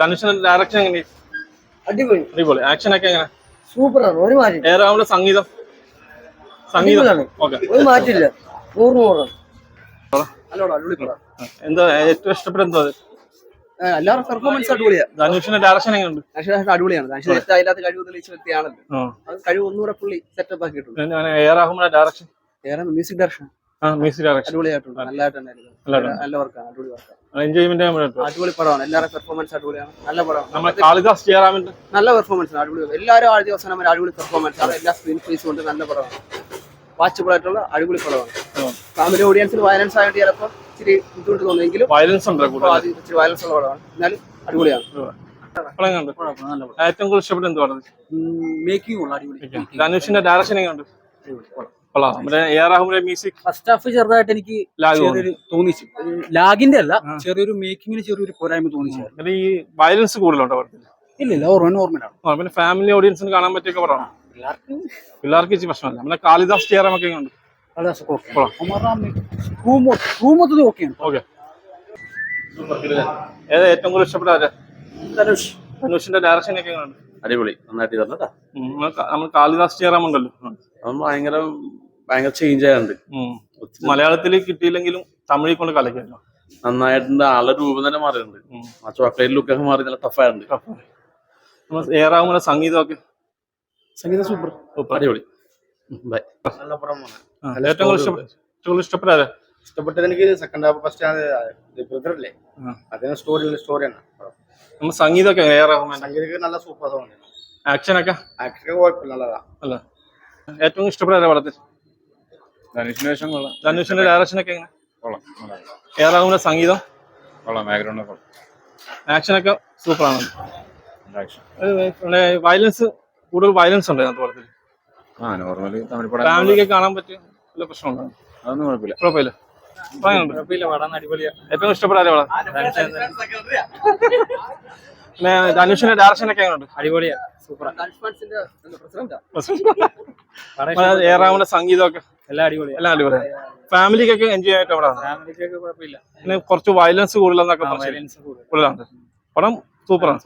ധനുഷിന്റെ ഡയറക്ഷൻ എങ്ങനെ? അടിപൊളി. ആക്ഷൻ ഒക്കെ എങ്ങനെ? സൂപ്പറാണ്. ഒരു മാറ്റം. ഏറാവുന്ന സംഗീതം മാറ്റില്ല. എന്താ ഏറ്റവും ഇഷ്ടപ്പെട്ട എന്തോ? എല്ലാവരും പെർഫോമൻസ് അടിപൊളിയാണ്. ധനുഷിന്റെ ഡയറക്ഷൻ എങ്ങനെയുണ്ട്? അടിപൊളിയാണ്. അതിനകത്ത് കഴിവ് തെളിയിച്ച വ്യക്തിയാണല്ലോ. അത് കഴിവ് ഒന്നുകൂടെ പുള്ളി സെറ്റപ്പ് ആക്കിയിട്ടുണ്ട്. ഡയറക്ഷൻ മ്യൂസിക് ഡയറക്ഷൻ അടിപൊളിയായിട്ടുണ്ട്. നല്ല വർക്കാണ്. അടിപൊളി വർക്കാണ്. അടിപൊളി പടമാണ്. എല്ലാവരും പെർഫോമൻസ് അടിപൊളിയാണ്. നല്ല പടമാണ്. കാളിദാസ് ജയറാമിന്റെ നല്ല പെർഫോമൻസ് ആണ്. അടിപൊളി. എല്ലാവരും ആദ്യ ദിവസം അടിപൊളി പെർഫോമൻസ് ആണ്. എല്ലാ സ്ക്രീൻ സ്പേസ് കൊണ്ട് നല്ല പടമാണ്. വാച്ചബിൾ ആയിട്ടുള്ള അടിപൊളി പടമാണ്. ഫാമിലി ഓഡിയൻസിന് വയലൻസ് ആയിട്ട് ചിലപ്പോൾ ഇച്ചിരി ബുദ്ധിമുട്ട് തോന്നുമെങ്കിലും വയലൻസ് ഉണ്ട്. ഇച്ചിരി വയലൻസ് ഉള്ള പടമാണ്. എന്നാലും അടിപൊളിയാണ്. ഏറ്റവും കൂടുതൽ ഇഷ്ടപ്പെട്ട എന്തുവാണ്? മേക്കിംഗ് അടിപൊളി. ധനുഷിന്റെ ഡയറക്ഷൻ എങ്ങനെയുണ്ട്? മ്യൂസിക് ഫസ്റ്റ് ഹാഫ് ചെറുതായിട്ട് എനിക്ക് തോന്നിച്ചു. ലാഗിന്റെ അല്ല, ചെറിയൊരു മേക്കിങ്ങിന് ചെറിയൊരു പോരായ്മ തോന്നിച്ചു. ഈ വയലൻസ് കൂടുതലുണ്ടോ? ഇല്ല, ഓർമ്മയിലാണ്. പിന്നെ ഫാമിലി ഓഡിയൻസിന് കാണാൻ പറ്റിയൊക്കെ പടമാണ്. പിള്ളേർക്ക് ഇച്ചിരി പ്രശ്നമല്ല. പിന്നെ കാളിദാസ് ജയറാം ഒക്കെ ഉണ്ട്. ഏതാ ഏറ്റവും കൂടുതൽ ഇഷ്ടപ്പെട്ട? ധനുഷിന്റെ ഡയറക്ഷൻ ഒക്കെ ഉണ്ട്. അടിപൊളി. നന്നായിട്ട് തന്നട്ടാ. നമ്മൾ കാളിദാസ് ജയറാം ഉണ്ടല്ലോ, ഭയങ്കര ചേഞ്ച് ആയിട്ടുണ്ട്. മലയാളത്തിൽ കിട്ടിയില്ലെങ്കിലും തമിഴിൽ കൊണ്ട് കലക്കായിരുന്നു. നന്നായിട്ടുണ്ട്. ആളുടെ രൂപം തന്നെ മാറിയിട്ടുണ്ട്. ആ ചോക്ലേറ്റ് ലുക്കൊക്കെ മാറി നല്ല ടഫായിട്ടുണ്ട്. ഏറാവുന്ന സംഗീതമൊക്കെ സൂപ്പർ അടിപൊളി. ഏറ്റവും ഇഷ്ടപ്പെടാതെ? ഇഷ്ടപ്പെട്ടത് എനിക്ക് സെക്കൻഡ് ഹാഫ്. ഫസ്റ്റ് ബ്രദറല്ലേ, അതിന് സ്റ്റോറിയാണ്. നമ്മൾ സംഗീതമൊക്കെ സംഗീതമൊക്കെ നല്ല സൂപ്പർ സോങ്. ആക്ഷനൊക്കെ കുഴപ്പമില്ല, നല്ലതാ. അല്ല, ഏറ്റവും ഇഷ്ടപ്പെടാതെ പടത്തിൽ? ധനുഷിന്റെ ഡയറക്ഷൻ ഒക്കെ എങ്ങനെ? ഏറാവുന്ന സംഗീതം ആക്ഷനൊക്കെ സൂപ്പറാണ്. വയലൻസ് കൂടുതൽ വയലൻസ് ഉണ്ട് അതിനകത്ത് പടത്തിൽ. ഫാമിലിക്ക് കാണാൻ പറ്റിയ വല്ല പ്രശ്നമുണ്ടോ? അതൊന്നും കുഴപ്പമില്ല. കുഴപ്പമില്ല. ഏറ്റവും ഇഷ്ടപ്പെടാതെ പടം? പിന്നെ ധനുഷിന്റെ ഡയറക്ഷൻ ഒക്കെ എങ്ങനെയുണ്ട്? അടിപൊളിയാണ്. ഏറാവുന്ന സംഗീതമൊക്കെ എല്ലാം അടിപൊളിയാണ്. ഫാമിലിക്കൊക്കെ എൻജോയ് ആയിട്ട് പടമാണ്. പിന്നെ കുറച്ച് വയലൻസ് കൂടുതലെന്നൊക്കെ കൂടുതലാണ്. പടം സൂപ്പറാണ്.